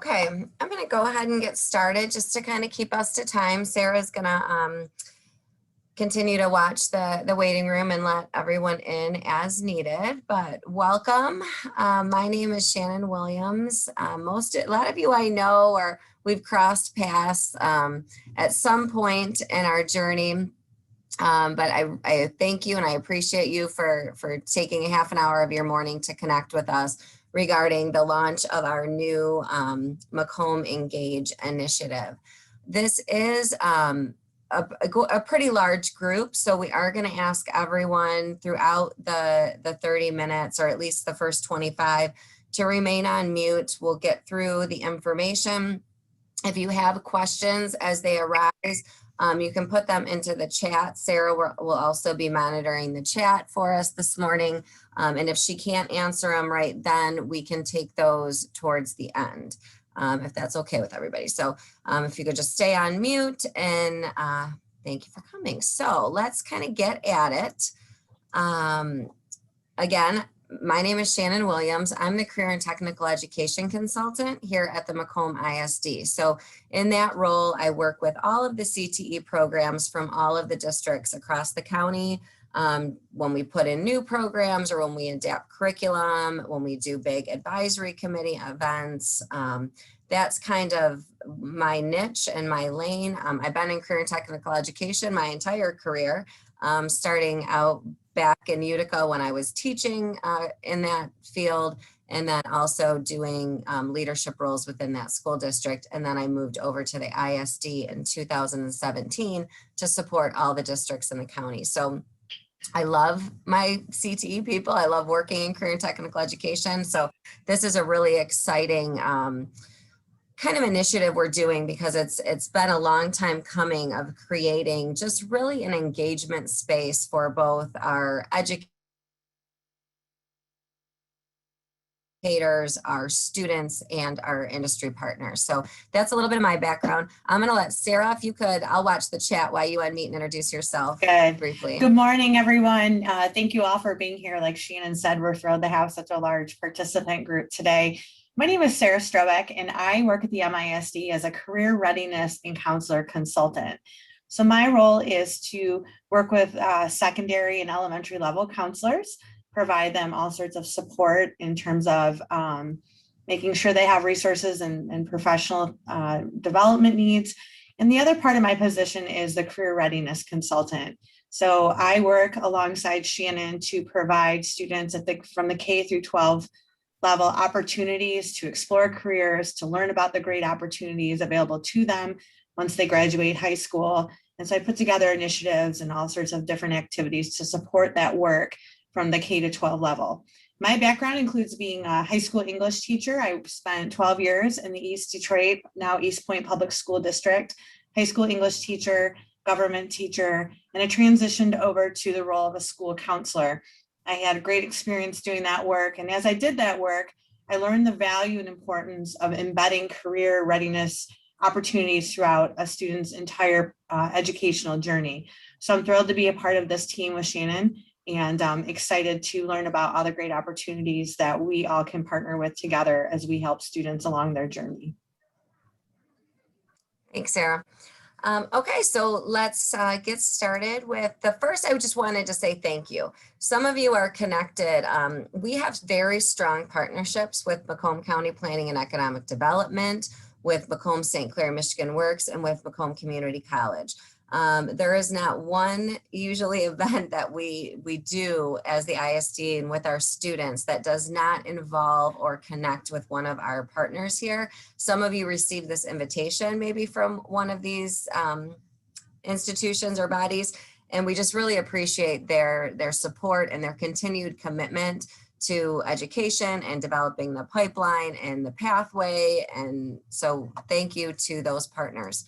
Okay, I'm going to go ahead and get started just to kind of keep us to time. Sarah's going to continue to watch the waiting room and let everyone in as needed. But welcome. My name is Shannon Williams. A lot of you I know, or we've crossed paths at some point in our journey. But I thank you and I appreciate you for taking a half an hour of your morning to connect with us regarding the launch of our new Macomb Engage initiative. This is a pretty large group, so we are going to ask everyone throughout the 30 minutes, or at least the first 25, to remain on mute. We'll get through the information. If you have questions as they arise, you can put them into the chat. Sarah will also be monitoring the chat for us this morning. And if she can't answer them right then, we can take those towards the end, if that's okay with everybody. So if you could just stay on mute, and thank you for coming. So let's kind of get at it. Again, my name is Shannon Williams. I'm the Career and Technical Education Consultant here at the Macomb ISD. So in that role, I work with all of the CTE programs from all of the districts across the county. When we put in new programs, or when we adapt curriculum, when we do big advisory committee events, that's kind of my niche and my lane. I've been in career and technical education my entire career, starting out back in Utica when I was teaching in that field, and then also doing leadership roles within that school district. And then I moved over to the ISD in 2017 to support all the districts in the county. So I love my CTE people. I love working in career and technical education. So this is a really exciting kind of initiative we're doing, because it's been a long time coming of creating just really an engagement space for both our educators, our students, and our industry partners. So that's a little bit of my background. I'm going to let Sarah, if you could, I'll watch the chat while you unmute and introduce yourself briefly. Good morning, everyone. Thank you all for being here. Like Shannon said, we're thrilled to have such a large participant group today. My name is Sarah Strobeck, and I work at the MISD as a career readiness and counselor consultant. So my role is to work with secondary and elementary level counselors, provide them all sorts of support in terms of making sure they have resources and professional development needs. And the other part of my position is the career readiness consultant. So I work alongside Shannon to provide students from the K through 12 level opportunities to explore careers, to learn about the great opportunities available to them once they graduate high school. And so I put together initiatives and all sorts of different activities to support that work from the K to 12 level. My background includes being a high school English teacher. I spent 12 years in the East Detroit, now East Point Public School District, high school English teacher, government teacher, and I transitioned over to the role of a school counselor. I had a great experience doing that work. And as I did that work, I learned the value and importance of embedding career readiness opportunities throughout a student's entire educational journey. So I'm thrilled to be a part of this team with Shannon, and I'm excited to learn about all the great opportunities that we all can partner with together as we help students along their journey. Thanks, Sarah. Okay, so let's get started with the first. I just wanted to say thank you. Some of you are connected. We have very strong partnerships with Macomb County Planning and Economic Development, with Macomb St. Clair Michigan Works, and with Macomb Community College. There is not one usually event that we do as the ISD and with our students that does not involve or connect with one of our partners here. Some of you received this invitation maybe from one of these institutions or bodies, and we just really appreciate their support and their continued commitment to education and developing the pipeline and the pathway. And so thank you to those partners.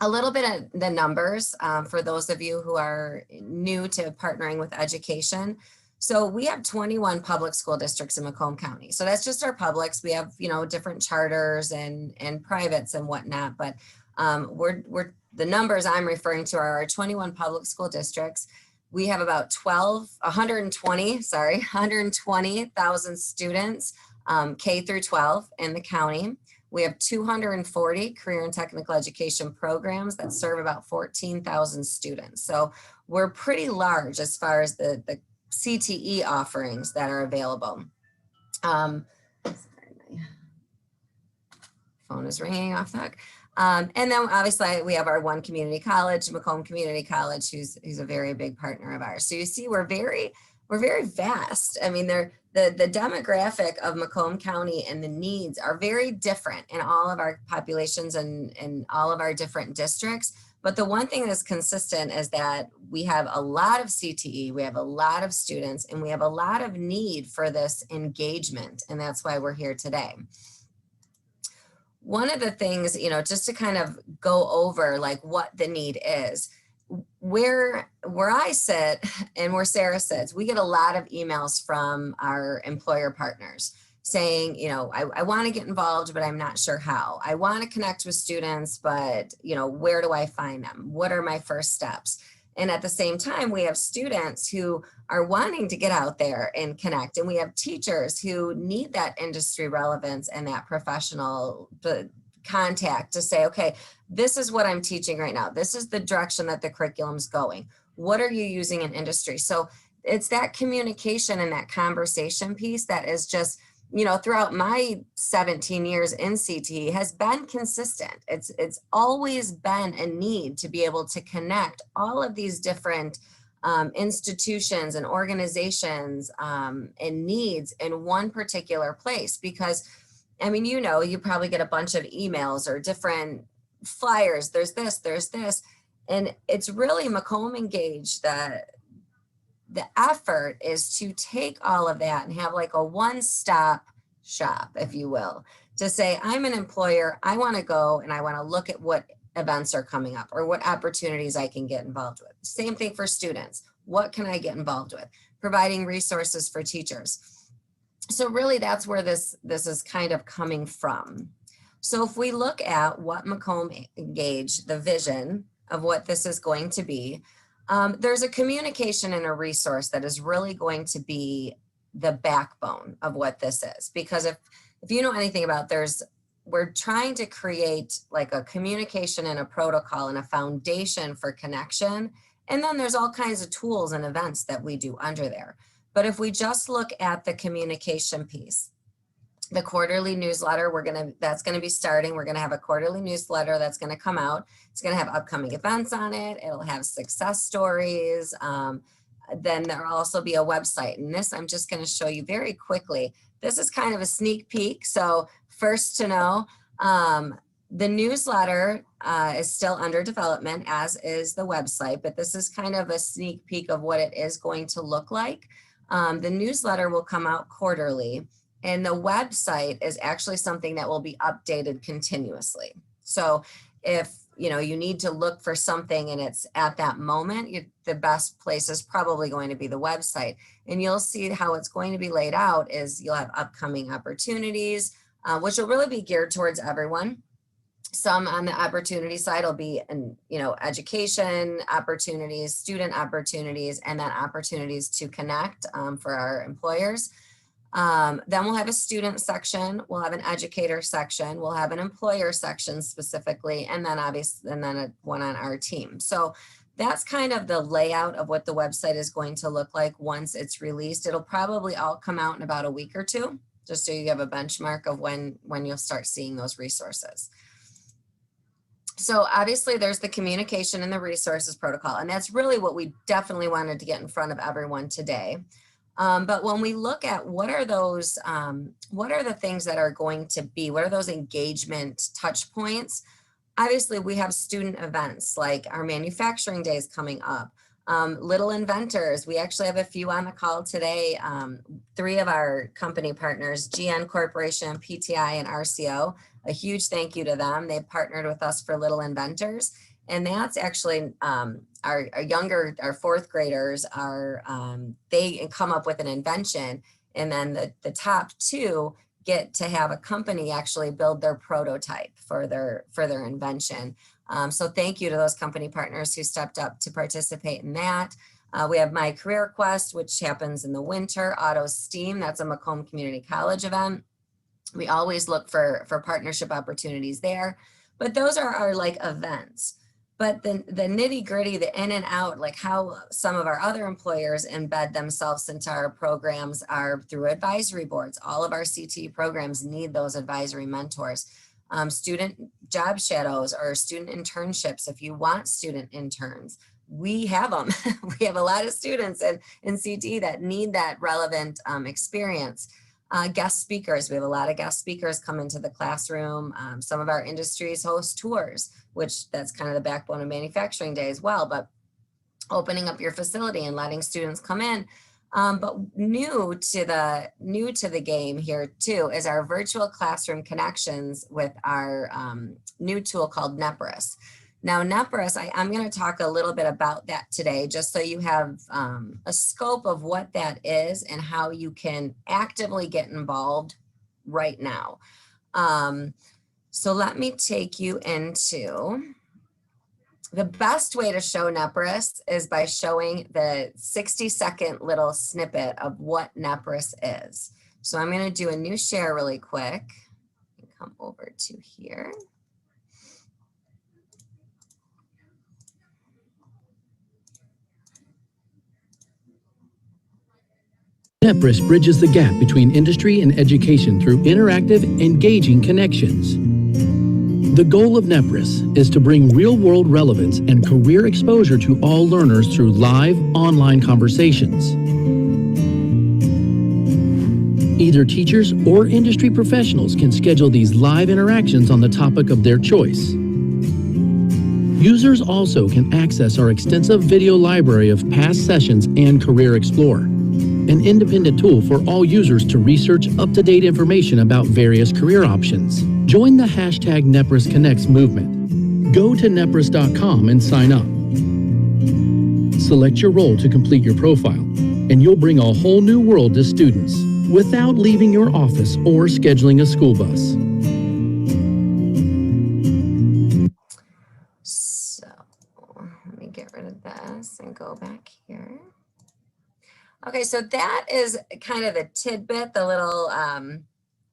A little bit of the numbers for those of you who are new to partnering with education. So we have 21 public school districts in Macomb County. So that's just our publics. We have, different charters and privates and whatnot, but the numbers I'm referring to are our 21 public school districts. We have about 120,000 students, K through 12 in the county. We have 240 career and technical education programs that serve about 14,000 students. So we're pretty large as far as the CTE offerings that are available. Sorry, my phone is ringing off the hook. And then obviously we have our one community college, Macomb Community College, who's a very big partner of ours. So you see, we're very vast. I mean, the demographic of Macomb County and the needs are very different in all of our populations and all of our different districts. But the one thing that's consistent is that we have a lot of CTE, we have a lot of students, and we have a lot of need for this engagement. And that's why we're here today. One of the things, you know, just to kind of go over like what the need is, where I sit and where Sarah sits, we get a lot of emails from our employer partners saying, you know, I want to get involved, but I'm not sure how. I want to connect with students, but, you know, where do I find them? What are my first steps? And at the same time, we have students who are wanting to get out there and connect. And we have teachers who need that industry relevance and that professional contact to say, okay, this is what I'm teaching right now. This is the direction that the curriculum's going. What are you using in industry? So it's that communication and that conversation piece that is just, you know, throughout my 17 years in CTE has been consistent. It's always been a need to be able to connect all of these different institutions and organizations and needs in one particular place. Because, I mean, you know, you probably get a bunch of emails or different flyers. There's this, and it's really Macomb Engage that the effort is to take all of that and have like a one-stop shop, if you will, to say, I'm an employer, I want to go and I want to look at what events are coming up or what opportunities I can get involved with. Same thing for students. What can I get involved with? Providing resources for teachers. So really that's where this is kind of coming from. So if we look at what Macomb Engage, the vision of what this is going to be, there's a communication and a resource that is really going to be the backbone of what this is. Because if you know anything about, we're trying to create like a communication and a protocol and a foundation for connection. And then there's all kinds of tools and events that we do under there. But if we just look at the communication piece, the quarterly newsletter, that's going to be starting. We're going to have a quarterly newsletter that's going to come out. It's going to have upcoming events on it. It'll have success stories. Then there'll also be a website. And this, I'm just going to show you very quickly. This is kind of a sneak peek. So first to know, the newsletter is still under development, as is the website, but this is kind of a sneak peek of what it is going to look like. The newsletter will come out quarterly. And the website is actually something that will be updated continuously. So if you need to look for something and it's at that moment, the best place is probably going to be the website. And you'll see how it's going to be laid out is you'll have upcoming opportunities, which will really be geared towards everyone. Some on the opportunity side will be, education opportunities, student opportunities, and then opportunities to connect for our employers. Then we'll have a student section, we'll have an educator section, we'll have an employer section specifically, and then one on our team. So that's kind of the layout of what the website is going to look like once it's released. It'll probably all come out in about a week or two, just so you have a benchmark of when you'll start seeing those resources. So obviously there's the communication and the resources protocol, and that's really what we definitely wanted to get in front of everyone today. But when we look at what are the things that are going to be, what are those engagement touch points? Obviously we have student events like our manufacturing days coming up, Little Inventors. We actually have a few on the call today. 3 of our company partners, GN Corporation, PTI, and RCO, a huge thank you to them. They've partnered with us for Little Inventors. And that's actually our 4th graders they come up with an invention, and then the top 2 get to have a company actually build their prototype for their invention. So thank you to those company partners who stepped up to participate in that. We have My Career Quest, which happens in the winter. Auto STEAM, that's a Macomb Community College event. We always look for partnership opportunities there, but those are our like events. But the nitty gritty, the in and out, like how some of our other employers embed themselves into our programs are through advisory boards. All of our CTE programs need those advisory mentors. Student job shadows or student internships. If you want student interns, we have them. We have a lot of students in CTE that need that relevant experience. Guest speakers, we have a lot of guest speakers come into the classroom. Some of our industries host tours, which that's kind of the backbone of manufacturing day as well, but opening up your facility and letting students come in. But new to the game here too is our virtual classroom connections with our new tool called Nepris. Now, Nepris, I'm going to talk a little bit about that today, just so you have a scope of what that is and how you can actively get involved right now. So let me take you into the best way to show Nepris is by showing the 60-second little snippet of what Nepris is. So I'm going to do a new share really quick. Come over to here. Nepris bridges the gap between industry and education through interactive, engaging connections. The goal of Nepris is to bring real-world relevance and career exposure to all learners through live, online conversations. Either teachers or industry professionals can schedule these live interactions on the topic of their choice. Users also can access our extensive video library of past sessions and Career Explorer, an independent tool for all users to research up-to-date information about various career options. Join the hashtag Nepris Connects movement. Go to nepris.com and sign up. Select your role to complete your profile, and you'll bring a whole new world to students without leaving your office or scheduling a school bus. So let me get rid of this and go back here. Okay, so that is kind of the tidbit, the little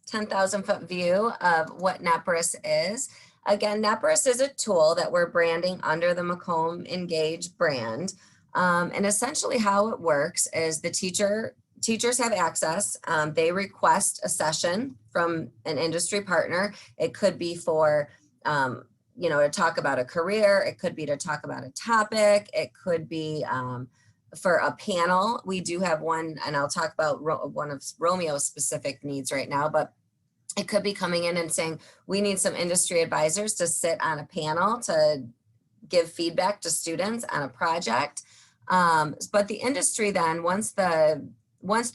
10,000 foot view of what Nepris is. Again, Nepris is a tool that we're branding under the Macomb Engage brand. And essentially how it works is the teachers have access. They request a session from an industry partner. It could be for, to talk about a career. It could be to talk about a topic. It could be for a panel. We do have one, and I'll talk about one of Romeo's specific needs right now, but it could be coming in and saying, we need some industry advisors to sit on a panel to give feedback to students on a project. But the industry then, once the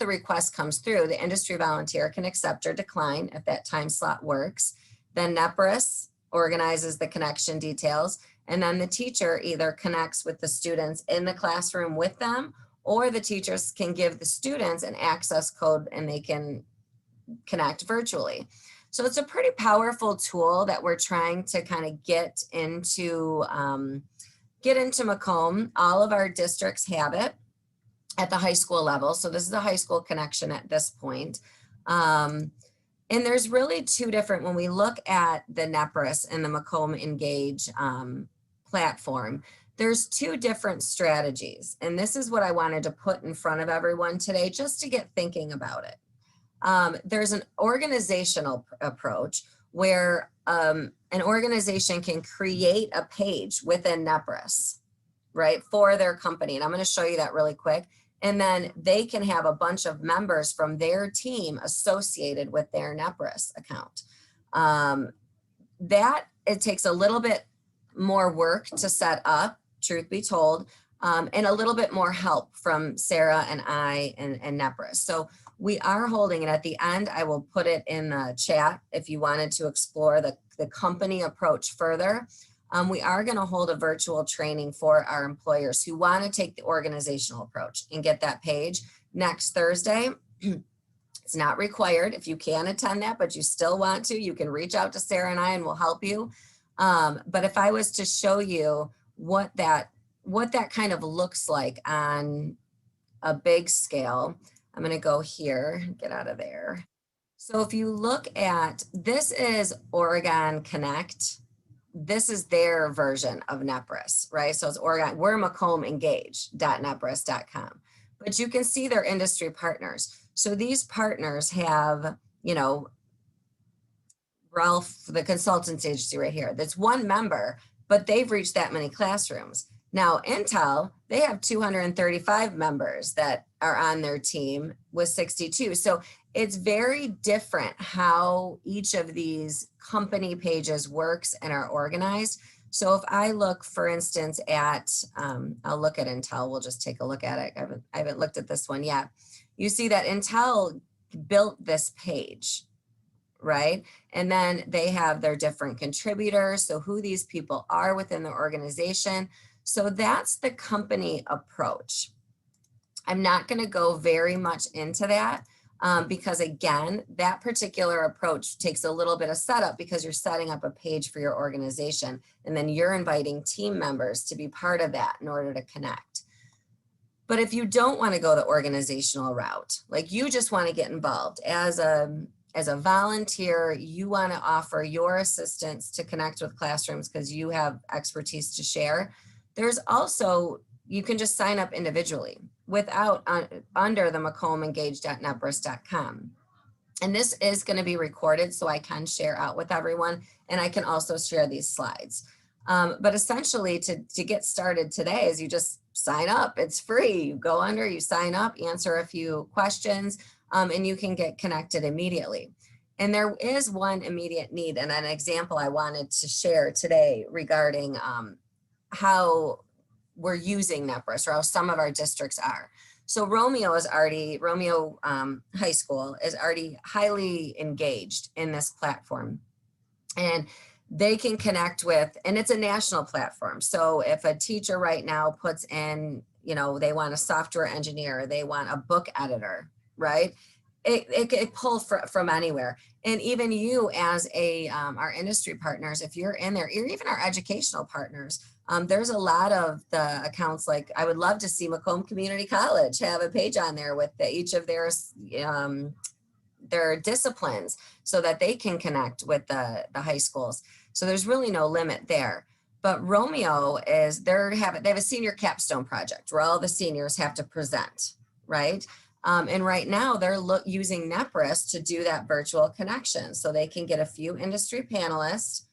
request comes through, the industry volunteer can accept or decline if that time slot works. Then Nepris organizes the connection details, and then the teacher either connects with the students in the classroom with them, or the teachers can give the students an access code and they can connect virtually. So it's a pretty powerful tool that we're trying to kind of get into Macomb. All of our districts have it at the high school level. So this is a high school connection at this point. And there's really two different, when we look at the Nepris and the Macomb Engage platform, there's two different strategies. And this is what I wanted to put in front of everyone today, just to get thinking about it. There's an organizational approach where an organization can create a page within Nepris, right, for their company. And I'm going to show you that really quick. And then they can have a bunch of members from their team associated with their Nepris account. That it takes a little bit more work to set up, truth be told, and a little bit more help from Sarah and I and Nepris. So we are holding it at the end. I will put it in the chat if you wanted to explore the company approach further. We are going to hold a virtual training for our employers who want to take the organizational approach and get that page next Thursday. It's not required. If you can attend that, but you still want to, you can reach out to Sarah and I and we'll help you. But if I was to show you what that kind of looks like on a big scale, I'm going to go here, get out of there. So if you look at, this is Oregon Connect. This is their version of Nepris, right? So it's Oregon, we're Macomb Engage.nepris.com. But you can see their industry partners. So these partners have, you know, Ralph, the consultants agency right here, that's one member, but they've reached that many classrooms. Now, Intel, they have 235 members that are on their team with 62. So it's very different how each of these company pages works and are organized. So if I look, for instance, at, I'll look at Intel, we'll just take a look at it. I haven't looked at this one yet. You see that Intel built this page, right? And then they have their different contributors, so who these people are within the organization. So that's the company approach. I'm not going to go very much into that because again, that particular approach takes a little bit of setup because you're setting up a page for your organization and then you're inviting team members to be part of that in order to connect. But if you don't want to go the organizational route, like you just want to get involved as a volunteer, you want to offer your assistance to connect with classrooms because you have expertise to share. There's also, you can just sign up individually without under the MacomBEngage.nepris.com. And this is going to be recorded so I can share out with everyone and I can also share these slides. But essentially to get started today is you just sign up. It's free. You go under, you sign up, answer a few questions, and you can get connected immediately. And there is one immediate need and an example I wanted to share today regarding how we're using Nepris or how some of our districts are. So Romeo High School is already highly engaged in this platform. And they can connect with, and it's a national platform. So if a teacher right now puts in, you know, they want a software engineer, they want a book editor, right? It can pull from anywhere. And even you as our industry partners, if you're in there, or even our educational partners, there's a lot of the accounts, like I would love to see Macomb Community College have a page on there with each of their disciplines so that they can connect with the high schools. So there's really no limit there. But Romeo is, they have a senior capstone project where all the seniors have to present, right? And right now they're using Nepris to do that virtual connection. So they can get a few industry panelists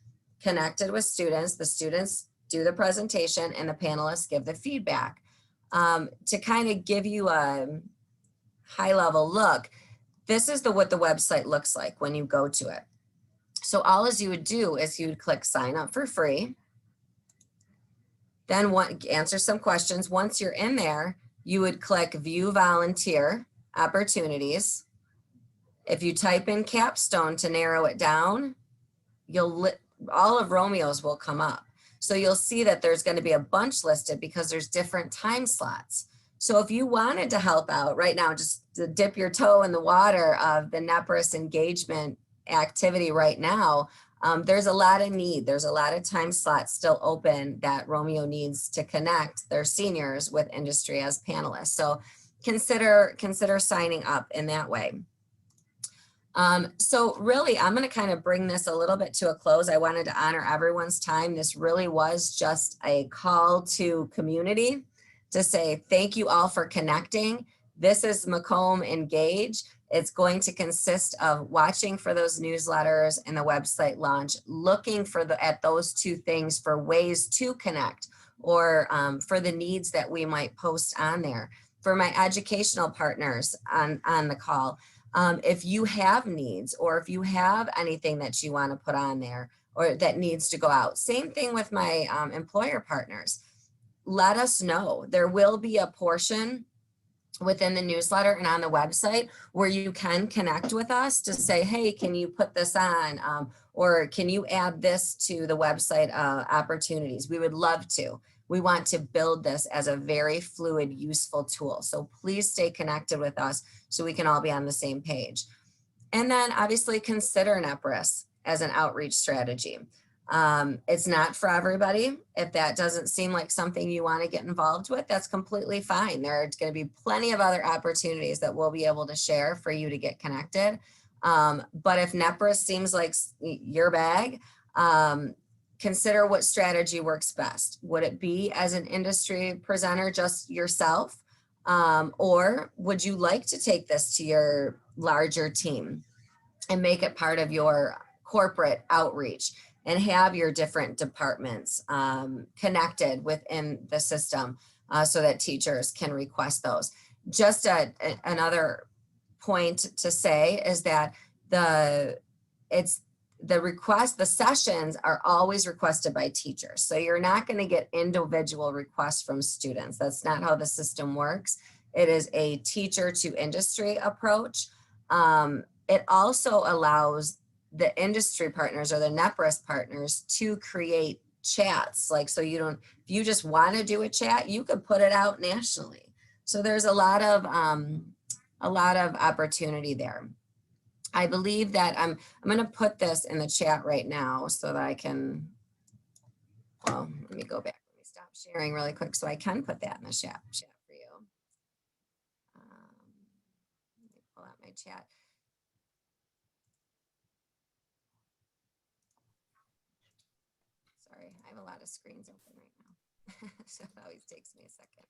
connected with students. The students do the presentation and the panelists give the feedback. To kind of give you a high level look, this is what the website looks like when you go to it. So all as you would do is you would click sign up for free. Then answer some questions. Once you're in there, you would click view volunteer opportunities. If you type in capstone to narrow it down, all of Romeo's will come up. So you'll see that there's going to be a bunch listed because there's different time slots. So if you wanted to help out right now, just to dip your toe in the water of the Nepris engagement activity right now, there's a lot of need. There's a lot of time slots still open that Romeo needs to connect their seniors with industry as panelists. So consider signing up in that way. So really, I'm going to kind of bring this a little bit to a close. I wanted to honor everyone's time. This really was just a call to community to say thank you all for connecting. This is Macomb Engage. It's going to consist of watching for those newsletters and the website launch, looking at those two things for ways to connect or for the needs that we might post on there. For my educational partners on the call, if you have needs or if you have anything that you want to put on there or that needs to go out, same thing with my employer partners. Let us know. There will be a portion within the newsletter and on the website where you can connect with us to say, hey, can you put this on? Or can you add this to the website opportunities? We would love to. We want to build this as a very fluid, useful tool. So please stay connected with us so we can all be on the same page. And then obviously consider Nepris as an outreach strategy. It's not for everybody. If that doesn't seem like something you want to get involved with, that's completely fine. There's going to be plenty of other opportunities that we'll be able to share for you to get connected. But if NEPRIS seems like your bag, consider what strategy works best. Would it be as an industry presenter, just yourself? Or would you like to take this to your larger team and make it part of your corporate outreach and have your different departments connected within the system so that teachers can request those? Just another point to say is that the sessions are always requested by teachers. So you're not going to get individual requests from students. That's not how the system works. It is a teacher to industry approach. It also allows the industry partners or the NEPRIS partners to create chats. Like, so if you just want to do a chat, you could put it out nationally. So there's a lot of opportunity there. I believe that I'm going to put this in the chat right now so that I can, well, let me go back. Let me stop sharing really quick so I can put that in the chat for you. Let me pull out my chat. Sorry, I have a lot of screens open right now. So it always takes me a second.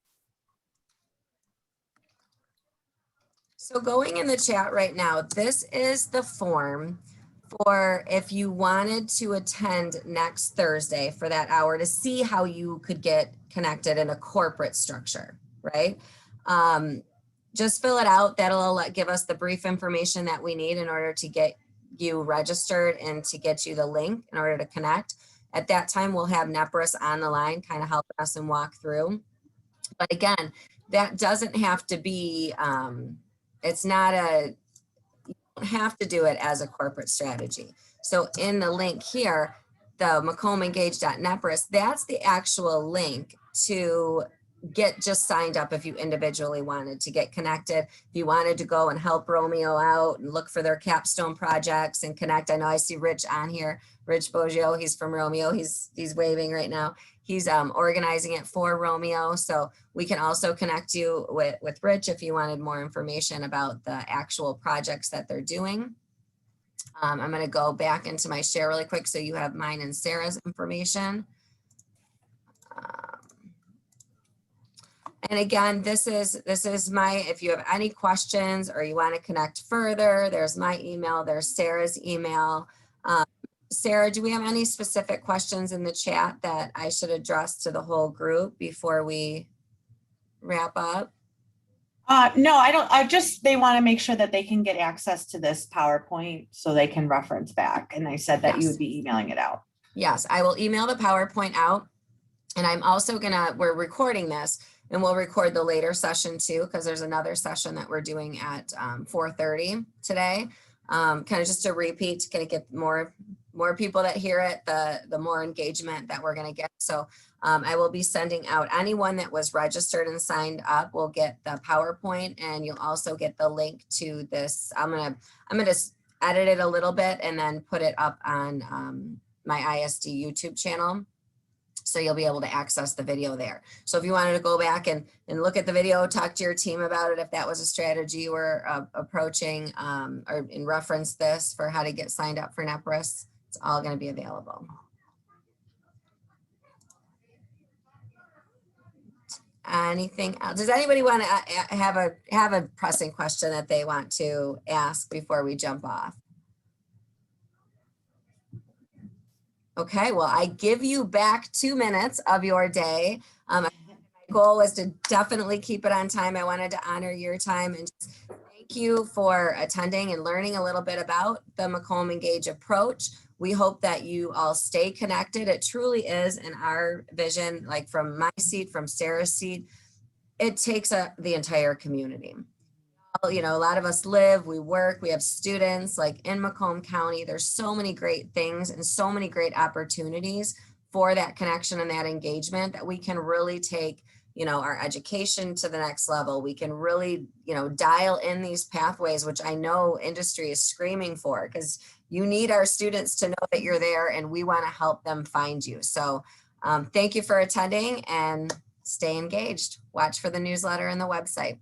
So going in the chat right now, this is the form for if you wanted to attend next Thursday for that hour to see how you could get connected in a corporate structure, right? Just fill it out. That'll give us the brief information that we need in order to get you registered and to get you the link in order to connect. At that time, we'll have NEPRIS on the line, kind of helping us and walk through. But again, that doesn't have to be, it's not you don't have to do it as a corporate strategy. So in the link here, the MacomBEngage.NEPRIS, that's the actual link to get just signed up if you individually wanted to get connected. If you wanted to go and help Romeo out and look for their capstone projects and connect. I know I see Rich on here, Rich Boggio, he's from Romeo. He's waving right now. He's organizing it for Romeo. So we can also connect you with Rich if you wanted more information about the actual projects that they're doing. I'm going to go back into my share really quick so you have mine and Sarah's information. And again, this is my, if you have any questions or you want to connect further, there's my email, there's Sarah's email. Sarah, do we have any specific questions in the chat that I should address to the whole group before we wrap up? No, I don't. They want to make sure that they can get access to this PowerPoint so they can reference back. And I said that you would be emailing it out. Yes, I will email the PowerPoint out. And I'm also we're recording this and we'll record the later session too, because there's another session that we're doing at 4:30 today. Kind of just a repeat, to kind of get more people that hear it, the more engagement that we're going to get. So I will be sending out anyone that was registered and signed up will get the PowerPoint, and you'll also get the link to this. I'm gonna edit it a little bit and then put it up on my ISD YouTube channel. So you'll be able to access the video there. So if you wanted to go back and look at the video, talk to your team about it, if that was a strategy you were approaching or in reference this for how to get signed up for NEPRIS, it's all going to be available. Anything else? Does anybody want to have a pressing question that they want to ask before we jump off? Okay, well, I give you back 2 minutes of your day. My goal was to definitely keep it on time. I wanted to honor your time and just thank you for attending and learning a little bit about the Macomb Engage approach. We hope that you all stay connected. It truly is in our vision, like from my seat, from Sarah's seat, it takes the entire community. You know, a lot of us live, we work, we have students like in Macomb County. There's so many great things and so many great opportunities for that connection and that engagement that we can really take, you know, our education to the next level. We can really, you know, dial in these pathways, which I know industry is screaming for, because you need our students to know that you're there and we want to help them find you. So thank you for attending and stay engaged. Watch for the newsletter and the website.